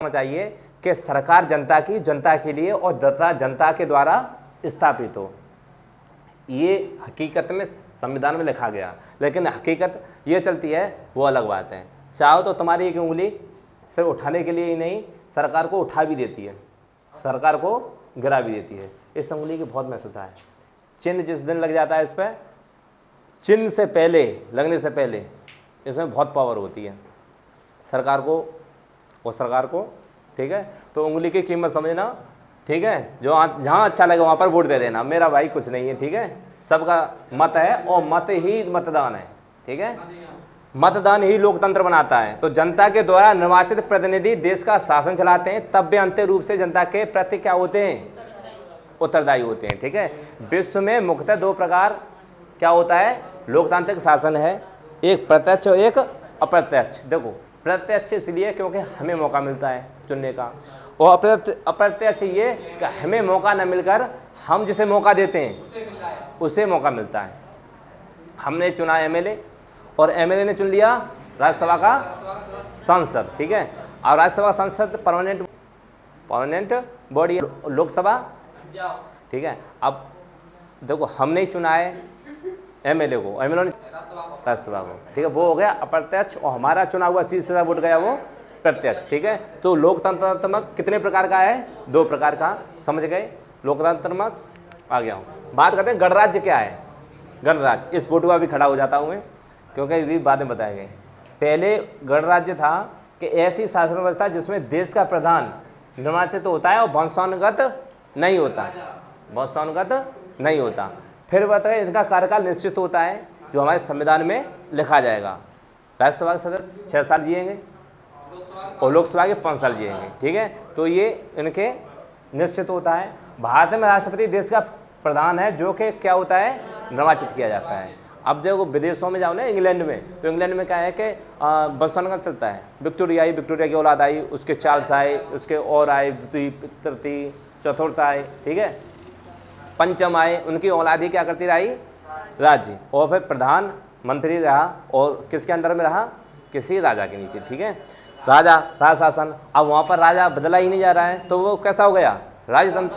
होना चाहिए कि सरकार जनता की, जनता के लिए और जनता के द्वारा स्थापित हो। ये हकीकत में संविधान में लिखा गया, लेकिन हकीकत ये चलती है वो अलग बात है। चाहो तो तुम्हारी एक उंगली सिर्फ उठाने के लिए ही नहीं, सरकार को उठा भी देती है, सरकार को गिरा भी देती है। इस उंगली की बहुत महत्वता है। चिन्ह जिस दिन लग जाता है इस पर, चिन्ह से पहले, लगने से पहले इसमें बहुत पावर होती है सरकार को और सरकार को, ठीक है। तो उंगली की कीमत समझना, ठीक है। जो जहाँ अच्छा लगे वहाँ पर वोट दे देना, मेरा भाई कुछ नहीं है, ठीक है। सबका मत है और मत ही मतदान है, ठीक है। मतदान ही लोकतंत्र बनाता है। तो जनता के द्वारा निर्वाचित प्रतिनिधि देश का शासन चलाते हैं, तब वे अंतिम रूप से जनता के प्रति क्या होते हैं, उत्तरदायी होते हैं, ठीक है। विश्व में मुख्यतः दो प्रकार क्या होता है, लोकतांत्रिक शासन है, एक प्रत्यक्ष और एक अप्रत्यक्ष। देखो प्रत्यक्ष इसलिए क्योंकि हमें मौका मिलता है चुनने का, और अप्रत्यक्ष ये कि हमें मौका न मिलकर हम जिसे मौका देते हैं उसे मौका मिलता है। हमने चुना एमएलए और एमएलए ने चुन लिया राज्यसभा का सांसद, ठीक है। और राज्यसभा सांसद परमानेंट बॉडी है, लोकसभा, ठीक है। अब देखो हमने ही चुना है एमएलए को, एमएलए ने राज्यसभा को, ठीक है। वो हो गया अप्रत्यक्ष, और हमारा चुना हुआ सीधा वोट गया वो प्रत्यक्ष, ठीक है। तो लोकतंत्रात्मक कितने प्रकार का है, दो प्रकार का, समझ गए। लोकतंत्रात्मक आ गया हूँ। बात करते हैं गणराज्य क्या है। गणराज्य, इस फोटो का भी खड़ा हो जाता हूँ मैं, क्योंकि भी बाद में बताए गए। पहले गणराज्य था कि ऐसी शासन व्यवस्था जिसमें देश का प्रधान निर्वाचित होता है और वंशानुगत नहीं होता, वंशानुगत नहीं होता। फिर बताए इनका कार्यकाल निश्चित होता है, जो हमारे संविधान में लिखा जाएगा। राज्यसभा के सदस्य 6 साल जिएंगे और लोकसभा के 5 साल जिएंगे, ठीक है। तो ये इनके निश्चित होता है। भारत में राष्ट्रपति देश का प्रधान है, जो कि क्या होता है, निर्वाचित किया जाता है। अब देखो विदेशों में जाओ ना, इंग्लैंड में, तो इंग्लैंड में क्या है कि वंशानुगत चलता है। विक्टोरिया आई, विक्टोरिया की औलाद आई, उसके चार्ल्स आए, उसके और आए, द्वितीय, तृतीय, चतुर्थ आए, ठीक है, पंचम आए, उनकी औलाद ही क्या करती रही, राज्य, और फिर प्रधानमंत्री रहा, और किसके अंडर में रहा, किसी राजा के नीचे, ठीक है। राजा, राज शासन। अब वहाँ पर राजा बदला ही नहीं जा रहा है, तो वो कैसा हो गया, राजतंत्र,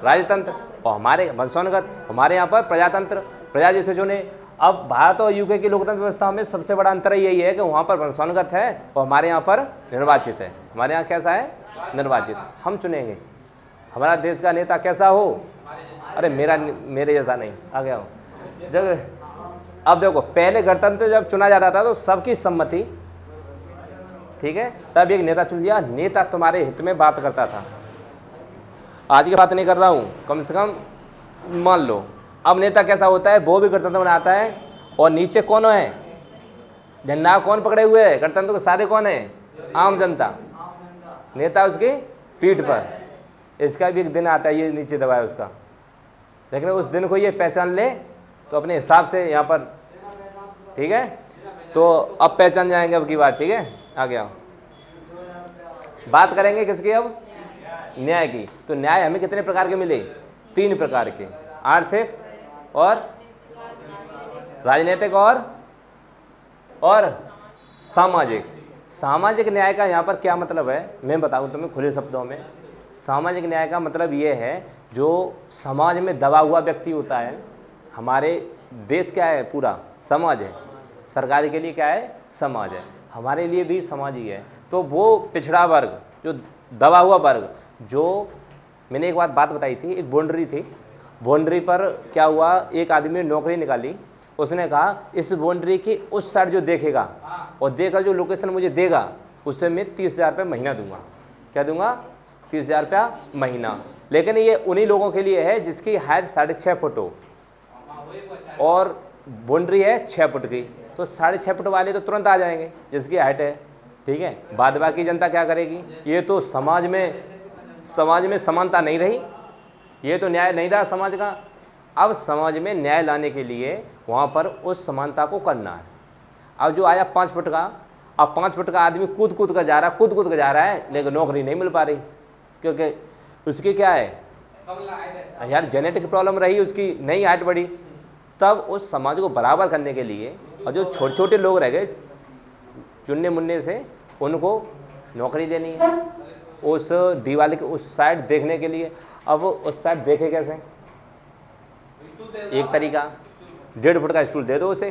राजतंत्र। और हमारे वंशानुगत, हमारे यहाँ पर प्रजातंत्र, प्रजा जैसे चुने। अब भारत और यूके की लोकतंत्र व्यवस्था में सबसे बड़ा अंतर यही है कि वहाँ पर वंशानुगत है और हमारे यहाँ पर निर्वाचित है। हमारे यहाँ कैसा है, निर्वाचित, हम चुनेंगे। हमारा देश का नेता कैसा हो, अरे मेरे जैसा नहीं, आ गया हो। जब अब देखो पहले गणतंत्र जब चुना जाता था तो सबकी सम्मति, ठीक है, तब एक नेता चुन लिया, नेता तुम्हारे हित में बात करता था। आज की बात नहीं कर रहा हूँ, कम से कम मान लो। अब नेता कैसा होता है, वो भी गणतंत्र बनाता है, और नीचे कौन है, झंडा कौन पकड़े हुए है, गणतंत्र के सारे कौन है, आम जनता, नेता उसकी पीठ पर। इसका भी एक दिन आता है, ये नीचे दबाए उसका, लेकिन उस दिन को ये पहचान ले तो अपने हिसाब से यहाँ पर, ठीक है। तो अब पहचान जाएंगे अब की बात, ठीक है। आ गया, बात करेंगे किसकी, अब न्याय की। तो न्याय हमें कितने प्रकार के मिले, 3 प्रकार के, आर्थिक और राजनीतिक और सामाजिक। सामाजिक न्याय का यहाँ पर क्या मतलब है, मैं बताऊँ तुम्हें खुले शब्दों में। सामाजिक न्याय का मतलब ये है, जो समाज में दबा हुआ व्यक्ति होता है, हमारे देश क्या है, पूरा समाज है, सरकार के लिए क्या है, समाज है, हमारे लिए भी समाज ही है। तो वो पिछड़ा वर्ग, जो दबा हुआ वर्ग, जो मैंने एक बात बताई थी, एक बाउंड्री थी, बाउंड्री पर क्या हुआ, एक आदमी ने नौकरी निकाली, उसने कहा इस बाउंड्री की उस साइड जो देखेगा और देखकर जो लोकेशन मुझे देगा, उससे मैं 30,000 रुपये महीना दूंगा। क्या दूंगा, 30,000 रुपया महीना। लेकिन ये उन्हीं लोगों के लिए है जिसकी हाइट 6.5 फुट हो और बाउंड्री है 6 फुट की, तो 6.5 फुट वाले तो तुरंत आ जाएंगे जिसकी हाइट है, ठीक है। बाद बाकी जनता क्या करेगी, ये तो समाज में समानता नहीं रही, ये तो न्याय नहीं रहा समाज का। अब समाज में न्याय लाने के लिए वहाँ पर उस समानता को करना है। अब जो आया 5 फुट का, अब 5 फुट का आदमी कूद कूद कर जा रहा है, लेकिन नौकरी नहीं मिल पा रही, क्योंकि उसकी क्या है, यार जेनेटिक प्रॉब्लम रही, उसकी नहीं हाइट बढ़ी। तब उस समाज को बराबर करने के लिए, और जो छोटे छोटे लोग रह गए चुनने मुनने से, उनको नौकरी देनी है, उस दीवार के उस साइड देखने के लिए। अब उस साइड देखे कैसे? एक तरीका 1.5 फुट का स्टूल दे दो उसे,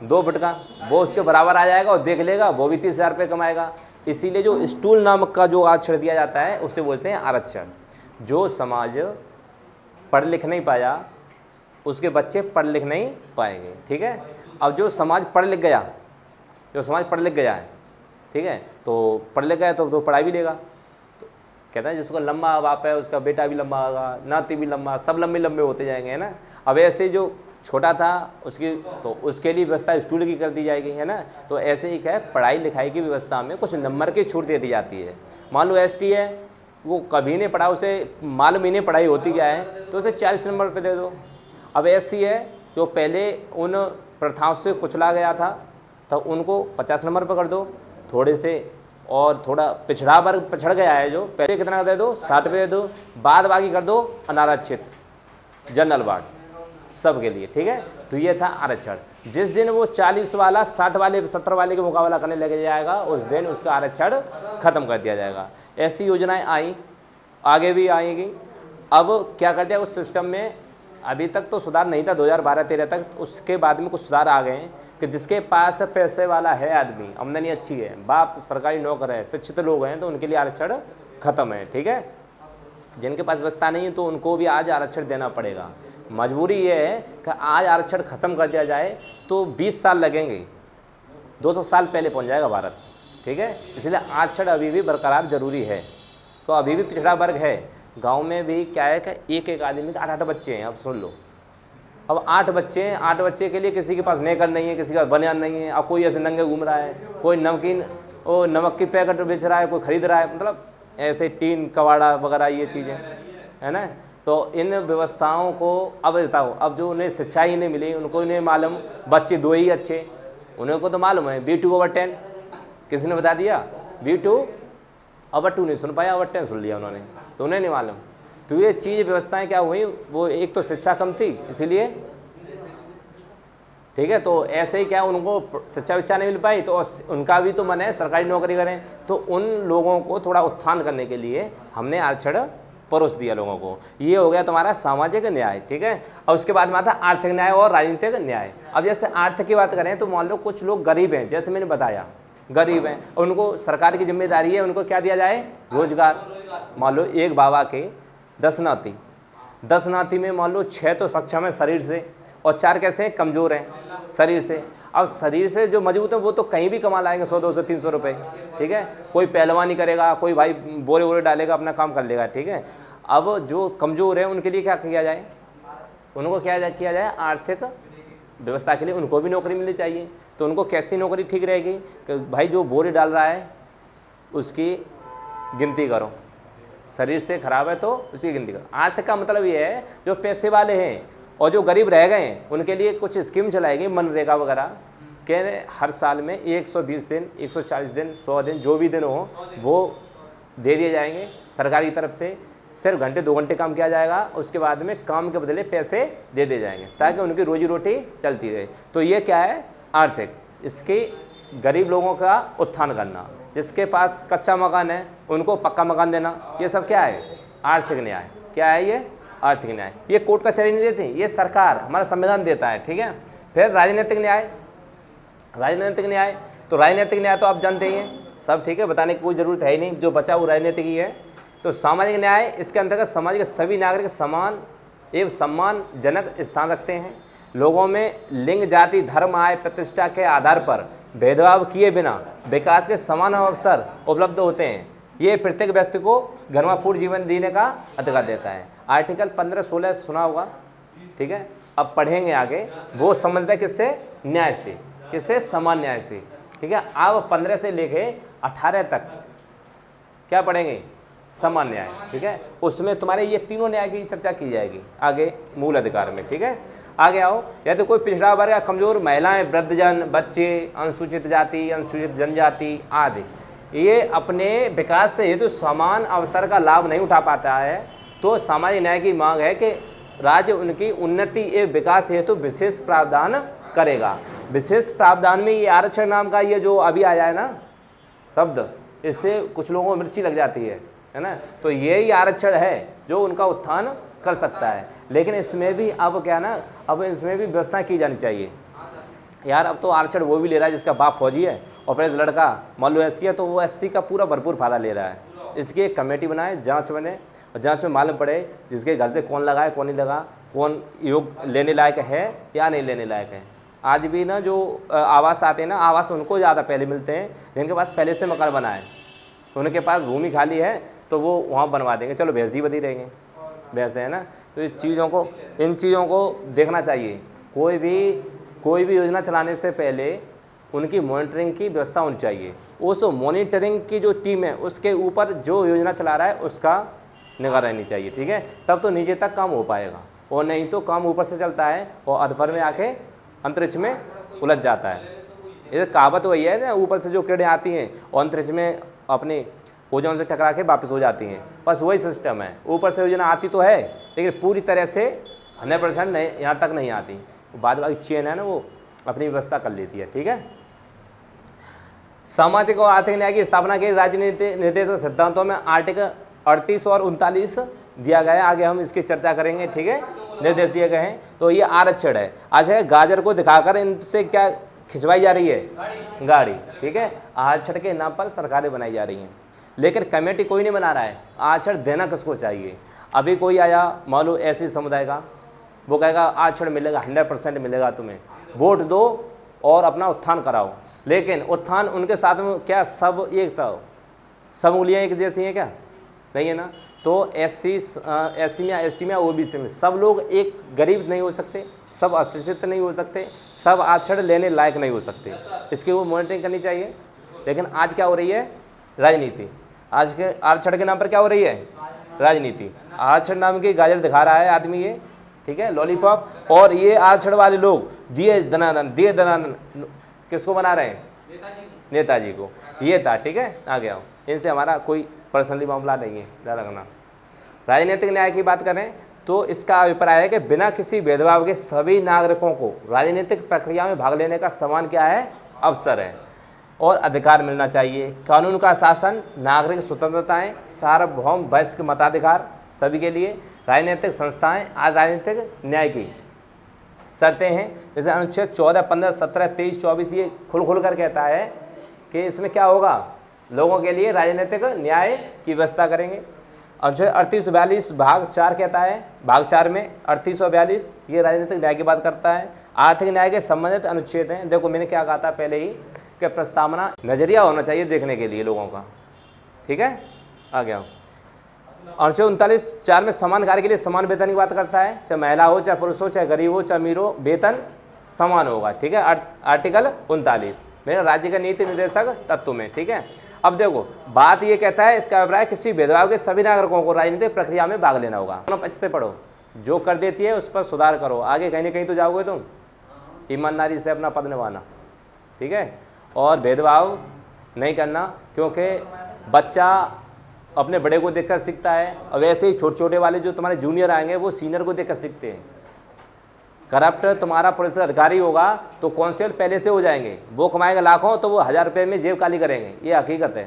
2 फुट का, वो उसके बराबर आ जाएगा और देख लेगा, वो भी 30,000 रुपये कमाएगा। इसीलिए जो स्टूल नामक का जो आरक्षण दिया जाता है उसे बोलते हैं आरक्षण। जो समाज पढ़ लिख नहीं पाया उसके बच्चे पढ़ लिख नहीं पाएंगे, ठीक है। अब जो समाज पढ़ लिख गया, जो समाज पढ़ लिख गया है, ठीक है, तो पढ़ लिख गया तो पढ़ाई भी लेगा। तो कहता है जिसको लंबा बाप है उसका बेटा भी लंबा होगा, नाती भी लंबा, सब लंबे लंबे होते जाएंगे, है ना। अब ऐसे जो छोटा था उसकी तो उसके लिए व्यवस्था स्टूल की कर दी जाएगी, है ना। तो ऐसे ही क्या है, पढ़ाई लिखाई की व्यवस्था में कुछ नंबर की छूट दे दी जाती है। मान लो ST है, वो कभी नहीं पढ़ा, उसे मालूम ही नहीं पढ़ाई होती क्या है, तो उसे 40 नंबर पे दे दो। अब SC है जो पहले उन प्रथाओं से कुचला गया था तो उनको 50 नंबर पर कर दो, थोड़े से और थोड़ा पिछड़ा वर्ग पिछड़ गया है जो पहले कितना दे दो, 60 पे दे दो, बाद बाकी कर दो अनारक्षित, जनरल वार्ड सब के लिए, ठीक है। तो ये था आरक्षण। जिस दिन वो 40 वाला 60 वाले 70 वाले के मुकाबला करने लगे जाएगा उस दिन उसका आरक्षण खत्म कर दिया जाएगा। ऐसी योजनाएं आई, आगे भी आएंगी। अब क्या करते हैं उस सिस्टम में, अभी तक तो सुधार नहीं था 2012-13 तक, उसके बाद में कुछ सुधार आ गए हैं कि जिसके पास पैसे वाला है आदमी, आमदनी अच्छी है, बाप सरकारी नौकर है, शिक्षित लोग हैं, तो उनके लिए आरक्षण खत्म है, ठीक है। जिनके पास व्यवस्था नहीं है तो उनको भी आज आरक्षण देना पड़ेगा। मजबूरी ये है कि आज आरक्षण खत्म कर दिया जाए तो 20 साल लगेंगे, 200 साल पहले पहुंच जाएगा भारत, ठीक है। इसलिए आरक्षण अभी भी बरकरार जरूरी है। तो अभी भी पिछड़ा वर्ग है। गांव में भी क्या है कि एक आदमी के 8-8 बच्चे हैं। अब सुन लो, अब 8 बच्चे हैं, 8 बच्चे के लिए किसी के पास नेकर नहीं है, किसी का बनियान नहीं है, अब कोई ऐसे नंगे घूम रहा है, कोई नमकीन और नमक की पैकेट बेच रहा है, कोई खरीद रहा है, मतलब ऐसे टीन कबाड़ा वगैरह ये चीज़ें, है ना। तो इन व्यवस्थाओं को अब बताओ, अब जो उन्हें शिक्षा ही नहीं मिली, उनको नहीं मालूम, बच्चे 2 ही अच्छे, उन्हें को तो मालूम है B2/10, किसी ने बता दिया B2/2 नहीं सुन पाया, ओवर 10 सुन लिया उन्होंने, तो उन्हें नहीं मालूम। तो ये चीज़ व्यवस्थाएं क्या हुई, वो एक तो शिक्षा कम थी इसीलिए, ठीक है। तो ऐसे ही क्या उनको शिक्षा विक्षा नहीं मिल पाई तो उनका भी तो मन है सरकारी नौकरी करें, तो उन लोगों को थोड़ा उत्थान करने के लिए हमने आरक्षण परोस दिया लोगों को। ये हो गया तुम्हारा सामाजिक न्याय, ठीक है। और उसके बाद में आता आर्थिक न्याय और राजनीतिक न्याय। अब जैसे आर्थिक की बात करें तो मान लो कुछ लोग गरीब हैं, जैसे मैंने बताया गरीब हैं, उनको सरकार की जिम्मेदारी है उनको क्या दिया जाए, रोजगार। मान लो एक बाबा के 10 नाती, 10 नाती में मान लो 6 तो सक्षम है शरीर से और 4 कैसे हैं, कमज़ोर हैं शरीर से। अब शरीर से जो मजबूत है वो तो कहीं भी कमा लाएंगे 100-200-300 रुपये, ठीक है। कोई पहलवानी करेगा, कोई भाई बोरे वोरे डालेगा, अपना काम कर लेगा, ठीक है। अब जो कमज़ोर है उनके लिए क्या किया जाए, उनको क्या किया जाए, आर्थिक व्यवस्था के लिए उनको भी नौकरी मिलनी चाहिए। तो उनको कैसी नौकरी ठीक रहेगी कि भाई जो बोरे डाल रहा है उसकी गिनती करो, शरीर से खराब है तो उसकी गिनती करो। आर्थिक का मतलब ये है जो पैसे वाले हैं और जो गरीब रह गए हैं उनके लिए कुछ स्कीम चलाएगी, मनरेगा वगैरह के हर साल में 120 दिन, 140 दिन, 100 दिन, जो भी दिन हो वो दे दिए जाएंगे सरकार की तरफ से। सिर्फ घंटे 2 घंटे काम किया जाएगा, उसके बाद में काम के बदले पैसे दे दिए जाएंगे ताकि उनकी रोजी रोटी चलती रहे। तो ये क्या है, आर्थिक, इसके गरीब लोगों का उत्थान करना, जिसके पास कच्चा मकान है उनको पक्का मकान देना, ये सब क्या है, आर्थिक न्याय। क्या है ये, आर्थिक न्याय। ये कोर्ट कचहरी नहीं देती, ये सरकार, हमारा संविधान देता है, ठीक है। फिर राजनीतिक न्याय, राजनीतिक न्याय, तो राजनीतिक न्याय तो आप जानते ही हैं सब, ठीक है, बताने की कोई ज़रूरत है ही नहीं, जो बचा वो राजनीतिक ही है। तो सामाजिक न्याय, इसके अंतर्गत समाज के सभी नागरिक समान एवं सम्मानजनक स्थान रखते हैं। लोगों में लिंग, जाति, धर्म, आय, प्रतिष्ठा के आधार पर भेदभाव किए बिना विकास के समान अवसर उपलब्ध होते हैं। ये प्रत्येक व्यक्ति को गरिमापूर्ण जीवन जीने का अधिकार देता है। आर्टिकल 15-16 सुना होगा, ठीक है, अब पढ़ेंगे आगे। वो संबंधित है किससे, न्याय से, किससे, समान न्याय से, ठीक है। अब 15 से लेके 18 तक क्या पढ़ेंगे, समान न्याय, ठीक है। उसमें तुम्हारे ये तीनों न्याय की चर्चा की जाएगी आगे मूल अधिकार में, ठीक है। आगे आओ, या तो कोई पिछड़ा वर्ग या कमजोर, महिलाएं, वृद्धजन, बच्चे, अनुसूचित जाति, अनुसूचित जनजाति आदि, ये अपने विकास से हेतु समान अवसर का लाभ नहीं उठा पाता है, तो सामाजिक न्याय की मांग है कि राज्य उनकी उन्नति एवं विकास हेतु विशेष प्रावधान करेगा। विशेष प्रावधान में ये आरक्षण नाम का ये जो अभी आया है ना शब्द, इससे कुछ लोगों को मिर्ची लग जाती है ना। तो यही आरक्षण है जो उनका उत्थान कर सकता है। लेकिन इसमें भी अब क्या ना, अब इसमें भी व्यवस्था की जानी चाहिए यार। अब तो आरक्षण वो भी ले रहा है जिसका बाप फौजी है और फिर लड़का मान लो एससी है, तो वो एससी का पूरा भरपूर फायदा ले रहा है। इसकी एक कमेटी बनाए, जांच बने और जांच में मालूम पड़े जिसके घर से कौन लगा है कौन नहीं लगा, कौन योग लेने लायक है या नहीं लेने लायक है। आज भी ना जो आवास आते हैं ना, आवास उनको ज़्यादा पहले मिलते हैं जिनके पास पहले से मकान बना है। उनके पास भूमि खाली है तो वो वहाँ बनवा देंगे, चलो भैंस ही बनी रहेंगे, भैंस है ना। तो इन चीज़ों को देखना चाहिए। कोई भी योजना चलाने से पहले उनकी मॉनिटरिंग की व्यवस्था होनी चाहिए। उस मॉनिटरिंग की जो टीम है उसके ऊपर जो योजना चला रहा है उसका निगाह रहनी चाहिए, ठीक है। तब तो नीचे तक काम हो पाएगा, और नहीं तो काम ऊपर से चलता है और अधपर में आके अंतरिक्ष में उलझ जाता है। ये कहावत वही है ना, ऊपर से जो किरणें आती हैं और अंतरिक्ष में अपने ओजोन से टकरा के वापस हो जाती हैं, बस वही सिस्टम है। ऊपर से योजना आती तो है लेकिन पूरी तरह से 100% नहीं, यहाँ तक नहीं आती। बाद बाकी चेन है ना, वो अपनी व्यवस्था कर लेती है, ठीक है। सामाजिक और आर्थिक न्याय की स्थापना के राजनीतिक निर्देशक सिद्धांतों में आर्टिकल 38 और 39 दिया गया है। आगे हम इसकी चर्चा करेंगे, ठीक है। निर्देश दिए गए हैं। तो ये आरक्षण है। आज है गाजर को दिखाकर इनसे क्या खिंचवाई जा रही है, गाड़ी, ठीक है। आरक्षण के नाम पर सरकारें बनाई जा रही हैं, लेकिन कमेटी कोई नहीं बना रहा है। आरक्षण देना किसको चाहिए। अभी कोई आया मान लो ऐसी समुदाय का, वो कहेगा आरक्षण मिलेगा, 100% मिलेगा, तुम्हें वोट दो और अपना उत्थान कराओ। लेकिन उत्थान उनके साथ में क्या सब एक था, सब उंगलियाँ एक जैसी हैं क्या, नहीं है ना। तो एससी में, एसटी में, ओबीसी में सब लोग एक गरीब नहीं हो सकते, सब अशिक्षित नहीं हो सकते, सब आरक्षण लेने लायक नहीं हो सकते। इसकी वो मॉनिटरिंग करनी चाहिए। लेकिन आज क्या हो रही है, राजनीति। आज के आरक्षण के नाम पर क्या हो रही है, राजनीति। आरक्षण नाम की गाजर दिखा रहा है आदमी ये, ठीक है, लॉलीपॉप। और ये आरक्षण वाले लोग दिए दनादन किसको बना रहे हैं, नेताजी को। ये था, ठीक है। आगे आओ, इनसे हमारा कोई पर्सनली मामला नहीं है, ध्यान रखना। राजनीतिक न्याय की बात करें तो इसका अभिप्राय है कि बिना किसी भेदभाव के सभी नागरिकों को राजनीतिक प्रक्रिया में भाग लेने का समान क्या है, अवसर है और अधिकार मिलना चाहिए। कानून का शासन, नागरिक स्वतंत्रताएं, सार्वभौम वयस्क मताधिकार सभी के लिए। राजनीतिक संस्थाएं, आज राजनीतिक न्याय की शर्तें हैं, जैसे अनुच्छेद 14, 15, 17, 23, 24 ये खुल कर कहता है कि इसमें क्या होगा, लोगों के लिए राजनीतिक न्याय की व्यवस्था करेंगे। अनुच्छेद 38-42 भाग 4 कहता है, भाग 4 में 38 और 42 ये राजनीतिक न्याय की बात करता है। आर्थिक न्याय के संबंधित अनुच्छेद हैं। देखो मैंने क्या कहा था पहले ही कि प्रस्तावना नजरिया होना चाहिए देखने के लिए लोगों का, ठीक है। आ गया अनुच्छेद 39(4) में समान कार्य के लिए समान वेतन की बात करता है, चाहे महिला हो, चाहे पुरुष हो, चाहे गरीब हो, चाहे अमीर हो, वेतन समान होगा, ठीक है। आर्टिकल 39 मेरा राज्य का नीति निर्देशक तत्व में, ठीक है। अब देखो बात ये कहता है, इसका अभिप्राय किसी भेदभाव के सभी नागरिकों को राजनीतिक प्रक्रिया में भाग लेना होगा। दोनों पक्ष से पढ़ो, जो कर देती है उस पर सुधार करो, आगे कहीं ना कहीं तो जाओगे तुम। ईमानदारी से अपना पद निभाना, ठीक है, और भेदभाव नहीं करना, क्योंकि बच्चा अपने बड़े को देखकर सीखता है और वैसे ही छोटे छोटे वाले जो तुम्हारे जूनियर आएंगे वो सीनियर को देखकर सीखते हैं। करप्ट तुम्हारा पुलिस अधिकारी होगा तो कांस्टेबल पहले से हो जाएंगे, वो कमाएंगे लाखों तो वो 1000 रुपये में जेब खाली करेंगे, ये हकीकत है,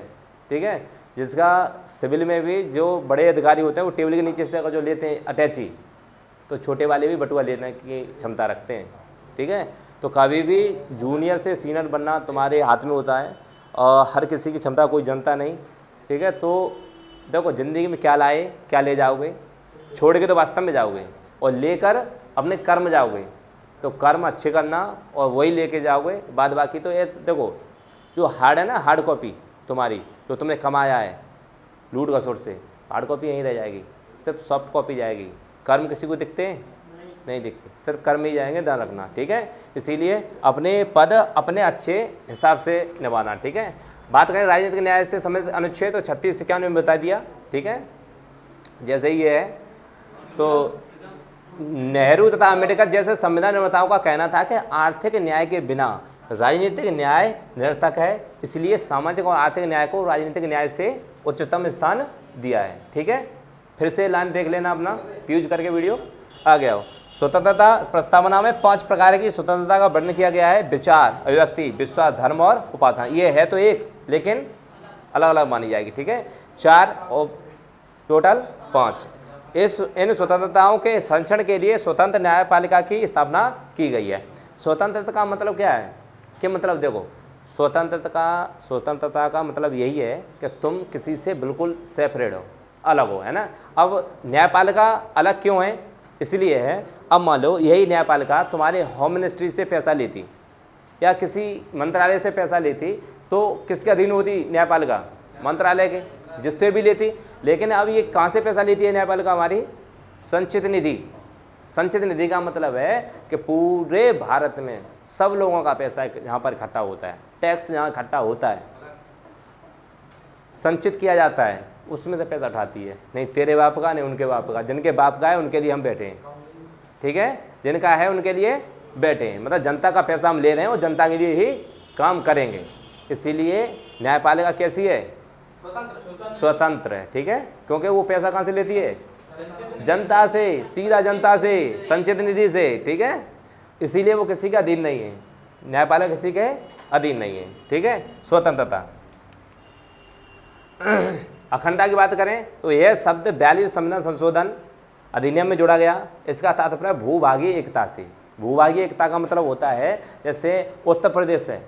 ठीक है। जिसका सिविल में भी जो बड़े अधिकारी होते हैं वो टेबल के नीचे से जो लेते हैं अटैची, तो छोटे वाले भी बटुआ लेने की क्षमता रखते हैं, ठीक है। तो कभी भी जूनियर से सीनियर बनना तुम्हारे हाथ में होता है और हर किसी की क्षमता कोई जानता नहीं, ठीक है। तो देखो ज़िंदगी में क्या लाए क्या ले जाओगे, छोड़ के तो वास्तव में जाओगे और लेकर अपने कर्म जाओगे, तो कर्म अच्छे करना और वही लेके जाओगे, बाद बाकी तो ये देखो जो हार्ड है ना, हार्ड कॉपी तुम्हारी जो तुमने कमाया है लूट खसोट से, हार्ड कॉपी यहीं रह जाएगी, सिर्फ सॉफ्ट कॉपी जाएगी। कर्म किसी को दिखते हैं, नहीं दिखते, सिर्फ कर्म ही जाएंगे, ध्यान रखना, ठीक है। इसीलिए अपने पद अपने अच्छे हिसाब से निभाना, ठीक है। बात करें राजनीतिक न्याय से संबंधित अनुच्छेद तो 36-51 में बता दिया, ठीक है। जैसे ये है तो नेहरू तथा अम्बेडकर जैसे संविधान निर्माताओं का कहना था कि आर्थिक न्याय के बिना राजनीतिक न्याय निरर्थक है, इसलिए सामाजिक और आर्थिक न्याय को राजनीतिक न्याय से उच्चतम स्थान दिया है, ठीक है। फिर से लाइन देख लेना अपना प्यूज करके, वीडियो आ गया हो। स्वतंत्रता प्रस्तावना में 5 प्रकार की स्वतंत्रता का वर्णन किया गया है, विचार, अभिव्यक्ति, विश्वास, धर्म और उपासना। ये है तो एक, लेकिन अलग अलग मानी जाएगी, ठीक है। 4 और टोटल 5। इन स्वतंत्रताओं के संरक्षण के लिए स्वतंत्र न्यायपालिका की स्थापना की गई है। स्वतंत्रता का मतलब क्या है कि मतलब देखो, स्वतंत्रता का मतलब यही है कि तुम किसी से बिल्कुल सेपरेट हो, अलग हो, है ना। अब न्यायपालिका अलग क्यों है, इसलिए है, अब मान लो यही न्यायपालिका तुम्हारे होम मिनिस्ट्री से पैसा लेती या किसी मंत्रालय से पैसा लेती तो किसके अधीन होती न्यायपालिका? मंत्रालय के, जिससे भी लेती। लेकिन अब ये कहाँ से पैसा लेती है न्यायपालिका? हमारी संचित निधि। संचित निधि का मतलब है कि पूरे भारत में सब लोगों का पैसा यहाँ पर इकट्ठा होता है, टैक्स यहाँ इकट्ठा होता है, संचित किया जाता है, उसमें से पैसा उठाती है। नहीं तेरे बाप का, नहीं उनके बाप का, जिनके बाप का है उनके लिए हम बैठे हैं, ठीक है, जिनका है उनके लिए बैठे हैं। मतलब जनता का पैसा हम ले रहे हैं और जनता के लिए ही काम करेंगे। इसीलिए न्यायपालिका कैसी है? स्वतंत्र है, ठीक है, क्योंकि वो पैसा कहाँ से लेती है? जनता से, सीधा जनता से, संचित निधि से, ठीक है। इसीलिए वो किसी के अधीन नहीं है, न्यायपालिका किसी के अधीन नहीं है, ठीक है। स्वतंत्रता। अखंडता की बात करें तो यह शब्द 42 संविधान संशोधन अधिनियम में जोड़ा गया। इसका तात्पर्य भूभागीय एकता से। भूभागीय एकता का मतलब होता है जैसे उत्तर प्रदेश है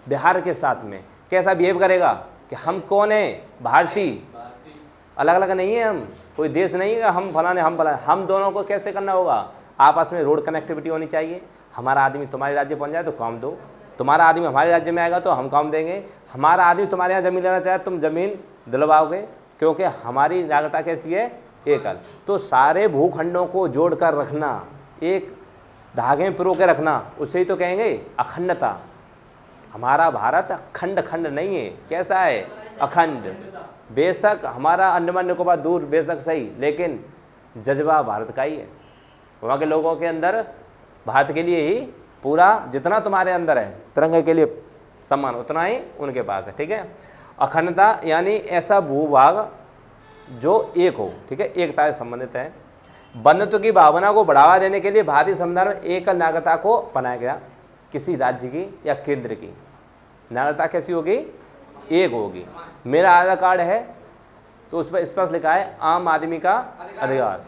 बिहार के साथ में कैसा बिहेव करेगा कि हम कौन है? भारतीय, अलग अलग नहीं है, हम कोई देश नहीं है, हम फलाने हम फलाने। हम दोनों को कैसे करना होगा? आपस में रोड कनेक्टिविटी होनी चाहिए। हमारा आदमी तुम्हारे राज्य पहुंच जाए तो काम दो, तुम्हारा आदमी हमारे राज्य में आएगा तो हम काम देंगे, हमारा आदमी तुम्हारे यहाँ ज़मीन लेना चाहे तुम ज़मीन दिलवाओगे, क्योंकि हमारी नागरिकता कैसी है? एकल। तो सारे भूखंडों को जोड़ कर रखना, एक धागे में पिरो के रखना, उसे ही तो कहेंगे अखंडता। हमारा भारत खंड खंड नहीं है, कैसा है? अखंड। बेशक हमारा अंडमान निकोबार दूर, बेशक सही, लेकिन जज्बा भारत का ही है। वहाँ के लोगों के अंदर भारत के लिए ही पूरा, जितना तुम्हारे अंदर है तिरंगे के लिए सम्मान, उतना ही उनके पास है, ठीक है। अखंडता यानी ऐसा भूभाग जो एक हो, ठीक है, एकता से संबंधित है। बंधुत्व की भावना को बढ़ावा देने के लिए भारतीय संविधान में एकल नागरिकता को बनाया गया। किसी राज्य की या केंद्र की नागरिकता कैसी होगी? एक होगी। मेरा आधार कार्ड है तो उस पर स्पष्ट लिखा है आम आदमी का अधिकार,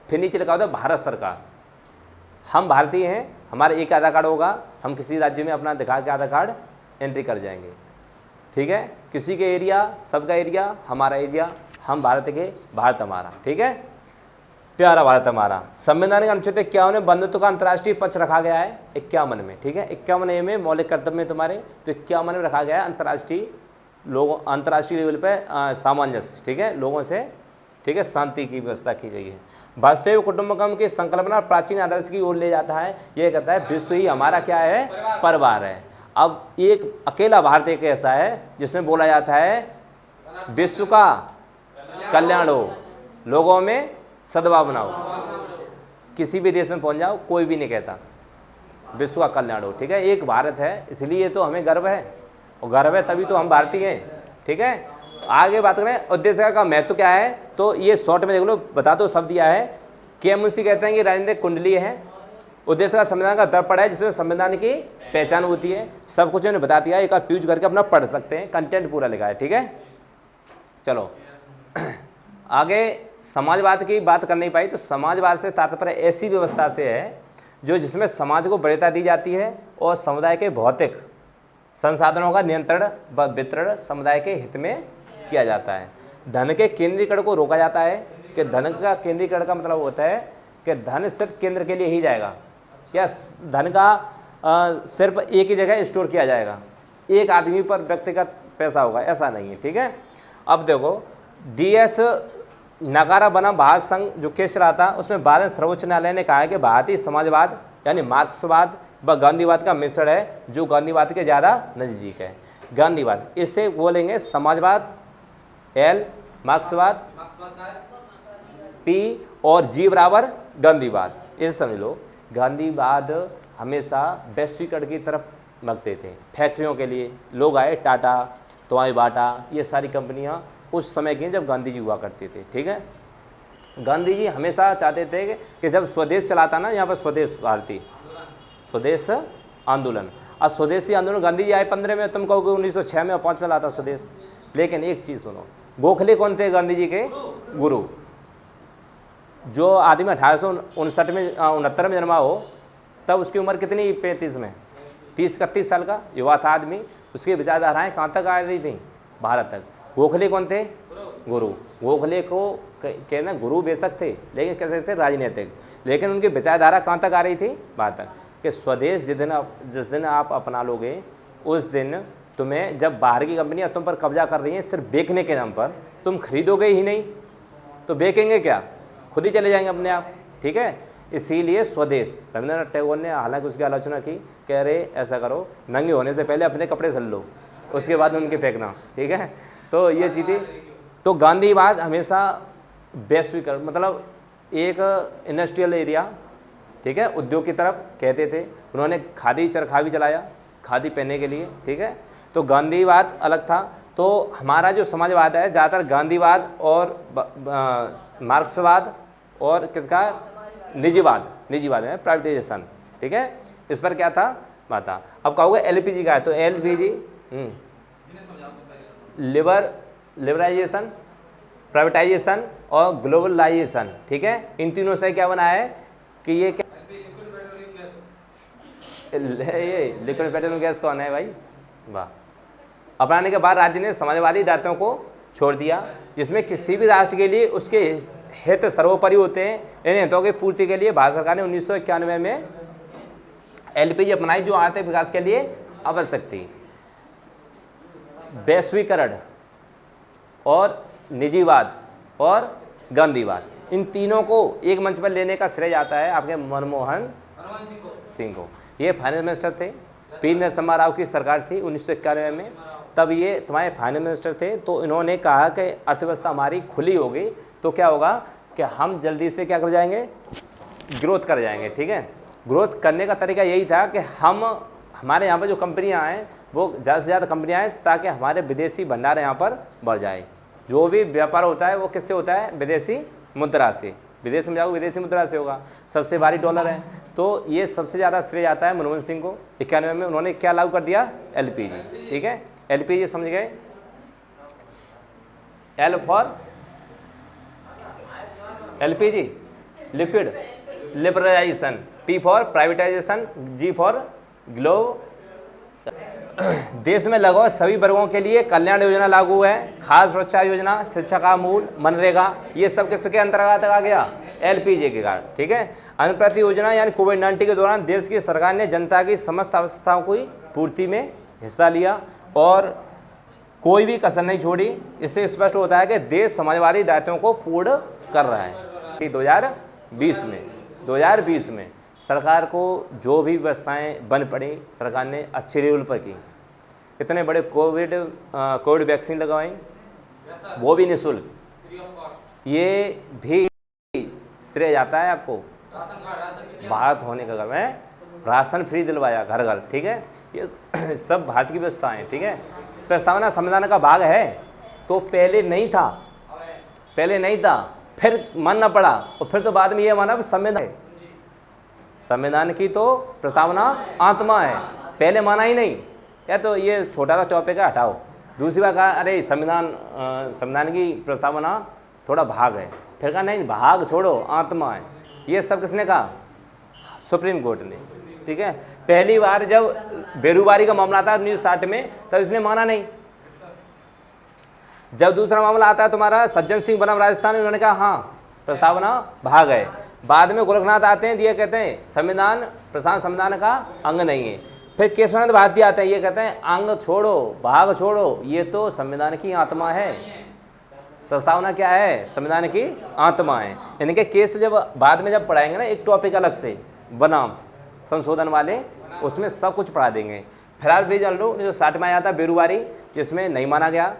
फिर नीचे लिखा होता है भारत सरकार। हम भारतीय हैं, हमारा एक आधार कार्ड होगा, हम किसी राज्य में अपना दिखा के आधार कार्ड एंट्री कर जाएंगे, ठीक है। किसी के एरिया, सबका एरिया, हमारा एरिया, हम भारत के, भारत हमारा, ठीक है, प्यारा भारत हमारा। संविधान के अनुच्छेद 51 में बंधुत्व का अंतर्राष्ट्रीय पक्ष रखा गया है 51 में, ठीक है। 51 में मौलिक कर्तव्य में तुम्हारे, तो 51 में रखा गया है अंतर्राष्ट्रीय लोगों, अंतर्राष्ट्रीय लेवल पे सामंजस्य, ठीक है, लोगों से, ठीक है, शांति की व्यवस्था की गई है। वास्तविक कुटुंबकम की संकल्पना प्राचीन आदर्श की ओर ले जाता है। ये कहता है विश्व ही हमारा क्या है? परिवार है। अब एक अकेला भारत एक ऐसा है जिसमें बोला जाता है विश्व का कल्याण हो, लोगों में सद्भावना हो। किसी भी देश में पहुंच जाओ, कोई भी नहीं कहता विश्व का कल्याण हो, ठीक है। एक भारत है, इसलिए तो हमें गर्व है, और गर्व है तभी तो हम भारतीय हैं, ठीक है। आगे बात करें उद्देश्य का महत्व क्या है, तो ये शॉर्ट में देख लो, बता दो, सब दिया है। केएमसी कहते हैं कि राजनीतिक कुंडली है। उद्देश्य का संविधान का दर्पण है जिसमें संविधान की पहचान होती है। सब कुछ मैंने बता दिया, एक आप यूज करके अपना पढ़ सकते हैं, कंटेंट पूरा लिखा है, ठीक है। चलो आगे समाजवाद की बात कर नहीं पाई, तो समाजवाद से तात्पर्य ऐसी व्यवस्था से है जो जिसमें समाज को वरीयता दी जाती है और समुदाय के भौतिक संसाधनों का नियंत्रण व वितरण समुदाय के हित में किया जाता है। धन के केंद्रीकरण को रोका जाता है, कि धन का केंद्रीकरण का मतलब होता है कि धन सिर्फ केंद्र के लिए ही जाएगा, या धन का सिर्फ एक ही जगह स्टोर किया जाएगा, एक आदमी पर व्यक्तिगत पैसा होगा, ऐसा नहीं है, ठीक है। अब देखो DS नगारा बना भारत संघ जो केस रहा था, उसमें भारत सर्वोच्च न्यायालय ने कहा है कि भारतीय समाजवाद यानी मार्क्सवाद व गांधीवाद का मिश्रण है, जो गांधीवाद के ज़्यादा नज़दीक है। गांधीवाद, इससे बोलेंगे समाजवाद L, मार्क्सवाद P और G बराबर गांधीवाद। इसे समझ लो, गांधीवाद हमेशा वैश्वीकरण की तरफ मगते थे। फैक्ट्रियों के लिए लोग आए, टाटा, तुम्हारी बाटा, ये सारी कंपनियां उस समय की जब गांधी जी हुआ करते थे, ठीक है। गांधी जी हमेशा चाहते थे कि जब स्वदेश चलाता ना, यहाँ पर स्वदेश भारतीय स्वदेश आंदोलन, अब स्वदेशी आंदोलन गांधी जी आए 15 में, तुम कहोगे 1906 में और 5 में लाता स्वदेश। लेकिन एक चीज़ सुनो, गोखले कौन थे गांधी जी के गुरु? जो आदमी 1859 में 69 में जन्मा हो, तब उसकी उम्र कितनी? 35 में, 30-31 साल का युवा था आदमी। उसकी विचारधाराएँ कहाँ तक आ रही थी? भारत तक। गोखले कौन थे? गुरु। गोखले को कहना गुरु बेशक थे, लेकिन कैसे थे? राजनीतिक। लेकिन उनकी विचारधारा कहाँ तक आ रही थी? भारत तक, कि स्वदेश जिस दिन आप अपना लोगे, उस दिन तुम्हें, जब बाहर की कंपनियां तुम पर कब्जा कर रही हैं सिर्फ बेचने के नाम पर, तुम खरीदोगे ही नहीं तो बेचेंगे क्या? खुद ही चले जाएंगे अपने आप। ठीक है, इसीलिए स्वदेश। रविंद्रनाथ टैगोर ने हालांकि उसकी आलोचना की, कह रहे ऐसा करो, नंगे होने से पहले अपने कपड़े सल लो, उसके बाद उनके फेंकना। ठीक है, तो ये चीज़ें। तो गांधीवाद हमेशा वैश्विक, मतलब एक इंडस्ट्रियल एरिया, ठीक है, उद्योग की तरफ कहते थे। उन्होंने खादी चरखा भी चलाया, खादी पहनने के लिए। ठीक है, तो गांधीवाद अलग था। तो हमारा जो समाजवाद है ज़्यादातर गांधीवाद और मार्क्सवाद और किसका? निजीवाद है, प्राइवेटाइजेशन। ठीक है, इस पर क्या था बात था। अब कहोगे एलपीजी का है, तो एलपीजी लिबराइजेशन, प्राइवेटाइजेशन और ग्लोबलाइजेशन। ठीक है, इन तीनों से क्या बना है कि ये क्या, ये लिक्विड पेट्रोलियम गैस कौन है भाई? वाह। अपनाने के बाद राज्य ने समाजवादी दायित्वों को छोड़ दिया, जिसमें किसी भी राष्ट्र के लिए उसके हित सर्वोपरि होते हैं। इन हितों की पूर्ति के लिए भारत सरकार ने 1991 में एलपीजी अपनाई, जो आर्थिक विकास के लिए आवश्यक थी। वैश्वीकरण और निजीवाद और गांधीवाद, इन तीनों को एक मंच पर लेने का श्रेय जाता है आपके मनमोहन सिंह को। ये फाइनेंस मिनिस्टर थे, पी नरसिम्हा राव की सरकार थी 1991 में, तब ये तुम्हारे फाइनेंस मिनिस्टर थे। तो इन्होंने कहा कि अर्थव्यवस्था हमारी खुली होगी तो क्या होगा कि हम जल्दी से क्या कर जाएंगे? ग्रोथ कर जाएंगे। ठीक है, ग्रोथ करने का तरीका यही था कि हमारे यहाँ पर जो कंपनियाँ हैं वो ज़्यादा से ज़्यादा कंपनियाँ हैं, ताकि हमारे विदेशी भंडार यहाँ पर बढ़ जाए। जो भी व्यापार होता है वो किससे होता है? विदेशी मुद्रा से। विदेश में जाओ विदेशी मुद्रा से होगा, सबसे भारी डॉलर है। तो ये सबसे ज़्यादा श्रेय आता है मनमोहन सिंह को। 91 में उन्होंने क्या लागू कर दिया? एलपीजी। ठीक है, एलपीजी समझ गए? L for LPG liquid liberalisation, P for privatisation, G for globe. देश में लगभग सभी वर्गों के लिए कल्याण योजना लागू है। खाद्य सुरक्षा योजना, शिक्षा का मूल, मनरेगा, ये सब किसके अंतर्गत आ गया? एलपीजी के कारण। ठीक है, अन्न प्रति योजना यानी कोविड-19 के दौरान देश की सरकार ने जनता की समस्त आवश्यकताओं की पूर्ति में हिस्सा लिया और कोई भी कसर नहीं छोड़ी। इससे स्पष्ट होता है कि देश समाजवादी दायित्वों को पूर्ण कर रहा है। 2020 में सरकार को जो भी व्यवस्थाएं बन पड़ी, सरकार ने अच्छे लेवल पर की। इतने बड़े कोविड वैक्सीन लगवाई, वो भी निःशुल्क। ये भी श्रेय जाता है आपको। भारत होने का घर में राशन फ्री दिलवाया घर घर। ठीक है, ये सब भारत की व्यवस्थाएं। ठीक है, प्रस्तावना संविधान का भाग है, तो पहले नहीं था, फिर मानना पड़ा और फिर तो बाद में ये माना संविधान की तो प्रस्तावना आत्मा है, पहले माना ही नहीं। या तो ये छोटा सा टॉपिक है, हटाओ। दूसरी बात कहा अरे संविधान की प्रस्तावना थोड़ा भाग है, फिर कहा नहीं भाग छोड़ो आत्मा है। ये सब किसने कहा? सुप्रीम कोर्ट ने। ठीक है, पहली बार जब बेरूबारी का मामला था 1960 में, तब इसने माना नहीं। जब दूसरा मामला आता है तुम्हारा सज्जन सिंह बनाम राजस्थान, उन्होंने कहा हाँ प्रस्तावना भाग है। बाद में गोरखनाथ आते हैं, ये कहते हैं संविधान प्रस्तावना संविधान का अंग नहीं है। फिर केशवनाथ भारती आते हैं, ये कहते हैं अंग छोड़ो भाग छोड़ो, ये तो संविधान की आत्मा है। प्रस्तावना क्या है? संविधान की आत्मा है। इनके केस जब बाद में जब पढ़ाएंगे ना, एक टॉपिक अलग से बनाम संशोधन वाले, उसमें सब कुछ पढ़ा देंगे। फिलहाल भी जान लो, 1960 में आया था बेरूबारी, जिसमें नहीं माना गया।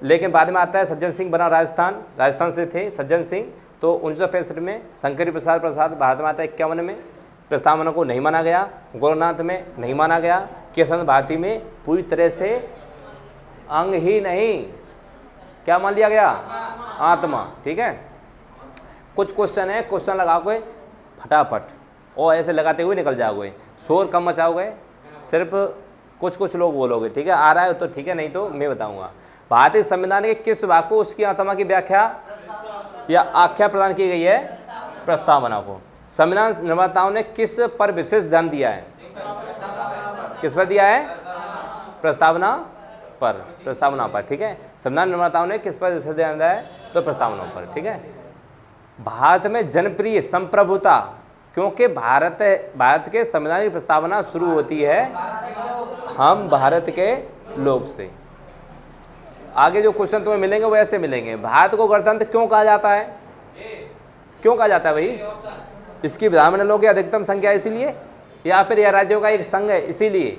लेकिन बाद में आता है सज्जन सिंह बनाम राजस्थान से थे सज्जन सिंह। तो 1965 में शंकर प्रसाद भारत में आता है। 51 में प्रस्तावना को नहीं माना गया, गोरखनाथ में नहीं माना गया, केशवनाथ भारती में पूरी तरह से अंग ही नहीं, क्या मान लिया गया? आत्मा। ठीक है, कुछ क्वेश्चन है, क्वेश्चन लगाओगे फटाफट और ऐसे लगाते हुए निकल जाओगे, शोर कम मचाओगे, सिर्फ कुछ कुछ लोग बोलोगे, ठीक है, आ रहा है तो ठीक है, नहीं तो मैं बताऊंगा। भारतीय संविधान के किस भाग को उसकी आत्मा की व्याख्या या आख्या प्रदान की गई है? प्रस्तावना को। संविधान निर्माताओं ने किस पर विशेष ध्यान दिया है? किस पर दिया है? प्रस्तावना पर, प्रस्तावना पर, ठीक है। संविधान निर्माताओं ने किस पर विशेष ध्यान दिया है? तो प्रस्तावना पर, ठीक है। भारत में जनप्रिय संप्रभुता, क्योंकि भारत के संविधान की प्रस्तावना शुरू होती है हम भारत के लोग से। आगे जो क्वेश्चन तुम्हें मिलेंगे वो ऐसे मिलेंगे। भारत को गणतंत्र क्यों कहा जाता है? क्यों कहा जाता है भाई? इसकी विधानमंडलों की अधिकतम संख्या इसीलिए, या फिर यह राज्यों का एक संघ है इसीलिए,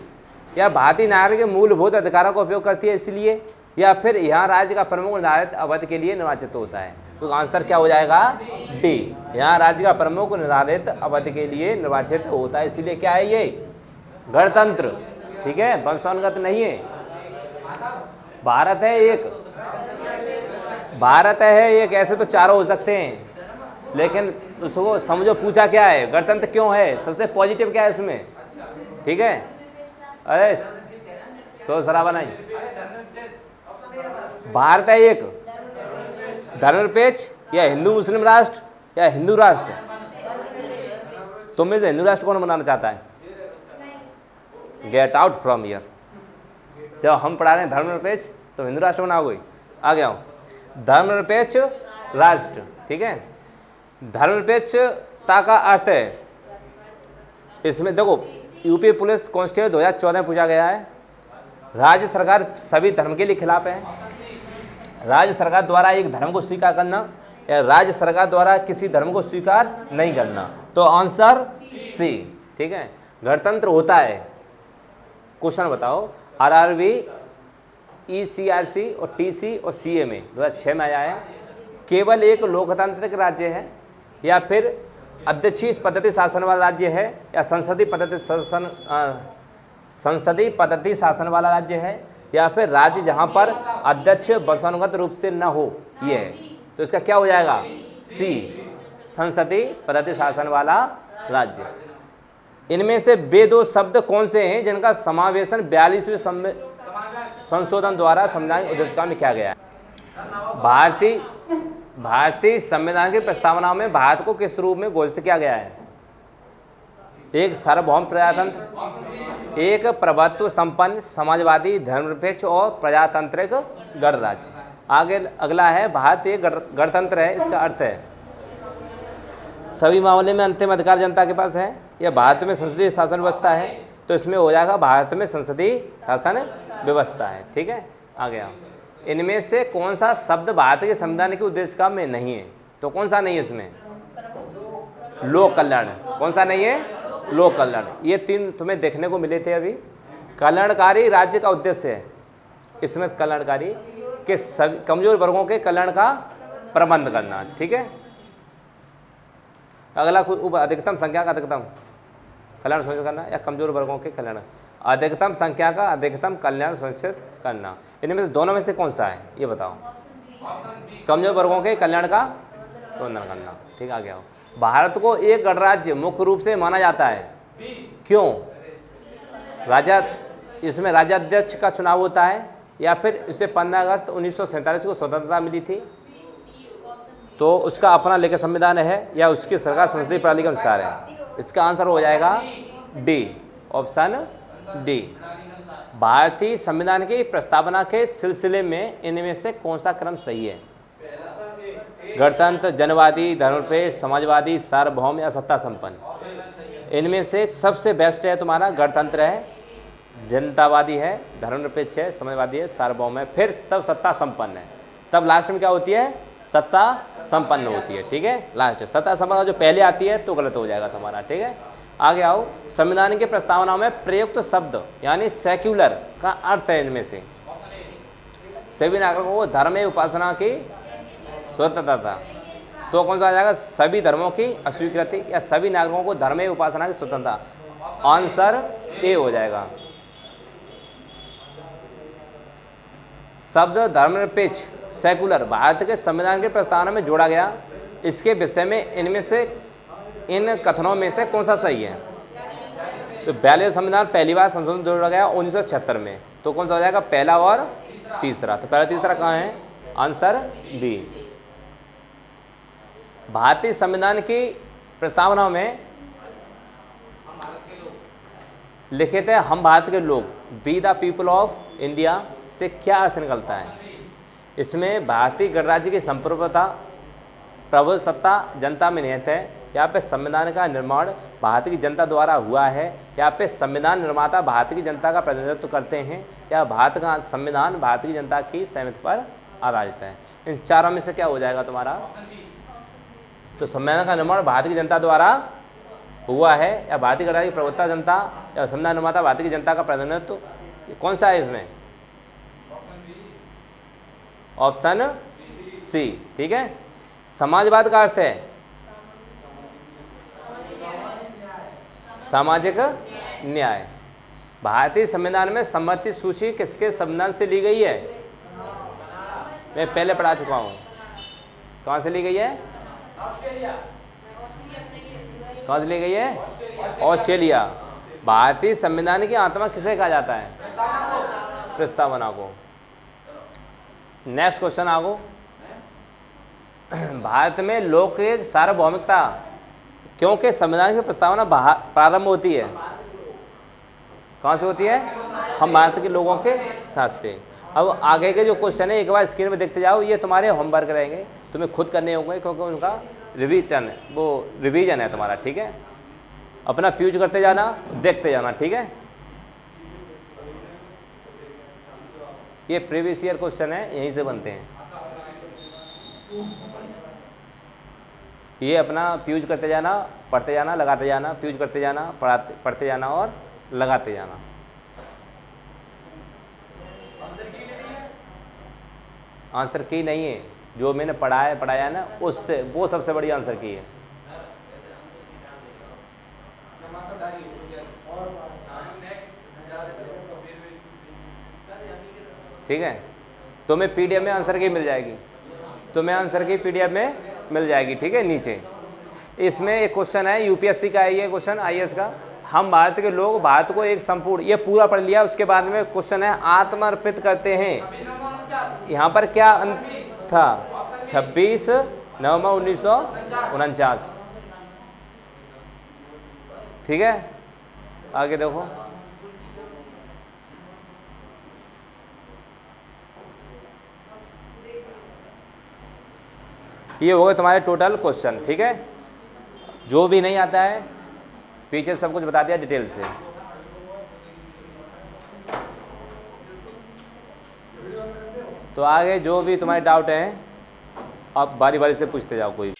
या भारतीय नागरिक के मूलभूत अधिकारों का उपयोग करती है इसलिए, या फिर यहाँ राज्य का प्रमुख निर्धारित अवधि के लिए निर्वाचित होता है? तो आंसर क्या हो जाएगा? डी। यहाँ राज्य का प्रमुख निर्धारित अवधि के लिए निर्वाचित होता है, इसीलिए क्या है ये? गणतंत्र, ठीक है, वंशानुगत नहीं है। भारत है एक, भारत है एक, ऐसे तो चारों हो सकते हैं, लेकिन उसको समझो पूछा क्या है, गणतंत्र क्यों है, सबसे पॉजिटिव क्या है इसमें, ठीक है। अरे शोर शराबा नहीं। भारत है एक, धर्मनिरपेक्ष या हिंदू मुस्लिम राष्ट्र या हिंदू राष्ट्र? तुम में से हिंदू राष्ट्र कौन बनाना चाहता है? Get out from here. जब हम पढ़ा रहे हैं धर्मनिरपेक्ष, तो हिंदू राष्ट्र बनाओगे? आ गया हूँ। धर्मनिरपेक्ष राष्ट्र, ठीक है। धर्मनिरपेक्षता का अर्थ है, इसमें देखो यूपी पुलिस कांस्टेबल 2014 में पूछा गया है, राज्य सरकार सभी धर्म के लिए खिलाफ है, राज्य सरकार द्वारा एक धर्म को स्वीकार करना या राज्य सरकार द्वारा किसी धर्म को स्वीकार नहीं करना? तो आंसर सी, ठीक है। गणतंत्र होता है, क्वेश्चन बताओ, आरआरबी, ईसीआरसी और टीसी और सीए में 2006 में आया है, केवल एक लोकतांत्रिक राज्य है या फिर अध्यक्षीय पद्धति शासन वाला राज्य है या संसदीय पद्धति शासन वाला राज्य है या फिर राज्य जहां पर अध्यक्ष वंशानुगत रूप से न हो, ये है? तो इसका क्या हो जाएगा? सी, संसदीय पद्धति शासन वाला राज्य। इनमें से वे दो शब्द कौन से हैं जिनका समावेशन 42वें संशोधन द्वारा संविधान उद्देशिका में किया गया है? भारतीय संविधान की प्रस्तावना में भारत को किस रूप में घोषित किया गया है? एक सार्वभौम प्रजातंत्र, एक प्रभुत्व संपन्न समाजवादी धर्मनिरपेक्ष और प्रजातांत्रिक गणराज्य। आगे अगला है, भारत एक गणतंत्र है, इसका अर्थ है सभी मामले में अंतिम अधिकार जनता के पास है, या भारत में संसदीय शासन व्यवस्था है? तो इसमें हो जाएगा भारत में संसदीय शासन व्यवस्था है, ठीक है। आ गया। इनमें से कौन सा शब्द भारत के संविधान की उद्देशिका में नहीं है? तो कौन सा नहीं है इसमें? लोक कल्याण। कौन सा नहीं है? लोक कल्याण। ये तीन तुम्हें देखने को मिले थे अभी। कल्याणकारी राज्य का उद्देश्य है, इसमें कल्याणकारी के सभी कमजोर वर्गों के कल्याण का प्रबंध करना, ठीक है। अगला अधिकतम संख्या का अधिकतम कल्याण सुनिश्चित करना या कमजोर वर्गों के कल्याण, अधिकतम संख्या का अधिकतम कल्याण सुनिश्चित करना। इनमें से दोनों में से कौन सा है ये बताओ? कमजोर वर्गों के कल्याण का प्रबंधन करना, ठीक। आ गया हो। भारत को एक गणराज्य मुख्य रूप से माना जाता है, क्यों? राजा, इसमें राज्याध्यक्ष का चुनाव होता है या फिर इसे 15 अगस्त 1947 को स्वतंत्रता मिली थी तो उसका अपना लेखा संविधान है या उसकी सरकार संसदीय प्रणाली के अनुसार है? इसका आंसर हो जाएगा डी, ऑप्शन डी। भारतीय संविधान की प्रस्तावना के सिलसिले में इनमें से कौन सा क्रम सही है? गणतंत्र, जनवादी, धर्मनिरपेक्ष, समाजवादी, सार्वभौम या सत्ता संपन्न? इनमें से सबसे बेस्ट है तुम्हारा गणतंत्र है, जनतावादी है, धर्मनिरपेक्ष है, समाजवादी है, सार्वभौम है, फिर तब सत्ता संपन्न है। तब लास्ट में क्या होती है? सत्ता संपन्न होती है, ठीक है। लास्ट सत्ता संपन्न जो पहले आती है तो गलत हो जाएगा तुम्हारा, ठीक है। आगे आओ। संविधान की प्रस्तावना में प्रयुक्त शब्द यानी सेक्युलर का अर्थ है इनमें से सभी नागरिकों को धर्म में उपासना की स्वतंत्रता, तो कौन सा आ जाएगा? सभी धर्मों की अस्वीकृति या सभी नागरिकों को धर्म में उपासना की स्वतंत्रता। आंसर ए हो जाएगा। शब्द धर्मनिरपेक्ष सेकुलर भारत के संविधान के प्रस्तावना में जोड़ा गया, इसके विषय में इनमें से इन कथनों में से कौन सा सही है? तो 42 संविधान पहली बार संशोधन जोड़ा गया 1976 में। तो कौन सा हो जाएगा, पहला और तीसरा। तो पहला तीसरा कहाँ है, आंसर बी। भारतीय संविधान की प्रस्तावना में लिखित है हम भारत के लोग, be the people of India से क्या अर्थ निकलता है। इसमें भारतीय गणराज्य की संप्रभुता, प्रभुत्व सत्ता जनता में निहित है। यहाँ पे संविधान का निर्माण भारत की जनता द्वारा हुआ है। यहाँ पे संविधान निर्माता भारत की जनता का प्रतिनिधित्व करते हैं। या भारत का संविधान भारत की जनता की सहमति पर आधारित है। इन चारों में से क्या हो जाएगा तुम्हारा, तो संविधान का निर्माण भारत की जनता द्वारा हुआ है, या भारतीय गणराज्य की प्रभुत्ता जनता, या संविधान निर्माता भारत की जनता का प्रतिनिधित्व, कौन सा है इसमें, ऑप्शन सी। ठीक है। समाजवाद का अर्थ है सामाजिक न्याय। भारतीय संविधान में सम्मति सूची किसके संविधान से ली गई है, मैं पहले पढ़ा चुका हूँ। कहाँ से ली गई है, कहाँ से ली गई है, ऑस्ट्रेलिया। भारतीय संविधान की आत्मा किसे कहा जाता है, प्रस्तावना को। नेक्स्ट क्वेश्चन आगो। भारत में लोक की सार्वभौमिकता, क्योंकि संविधान की प्रस्तावना प्रारंभ होती है, कहाँ से होती है, हम भारत के लोगों के साथ से। अब आगे के जो क्वेश्चन है एक बार स्क्रीन में देखते जाओ, ये तुम्हारे होमवर्क रहेंगे, तुम्हें खुद करने होंगे, क्योंकि उनका रिवीजन है तुम्हारा। ठीक है, अपना प्यूज करते जाना, देखते जाना। ठीक है, ये प्रीवियस ईयर क्वेश्चन है, यहीं से बनते हैं। ये अपना प्यूज करते जाना, पढ़ते जाना, लगाते जाना, प्यूज करते जाना, पढ़ते जाना और लगाते जाना। आंसर की नहीं है, जो मैंने पढ़ाया ना, उससे वो सबसे बड़ी आंसर की है। ठीक है, तुम्हें पीडीएफ में आंसर की मिल जाएगी, तुम्हें आंसर की पीडीएफ में मिल जाएगी। ठीक है, नीचे इसमें एक क्वेश्चन है, यूपीएससी का है ये क्वेश्चन, आईएएस का। हम भारत के लोग भारत को एक संपूर्ण, ये पूरा पढ़ लिया। उसके बाद में क्वेश्चन है आत्मर्पित करते हैं, यहाँ पर क्या था, 26 नवंबर 1949। ठीक है, आगे देखो। ये हो गए तुम्हारे टोटल क्वेश्चन। ठीक है, जो भी नहीं आता है पीछे सब कुछ बता दिया डिटेल से। तो आगे जो भी तुम्हारे डाउट हैं आप बारी बारी से पूछते जाओ कोई।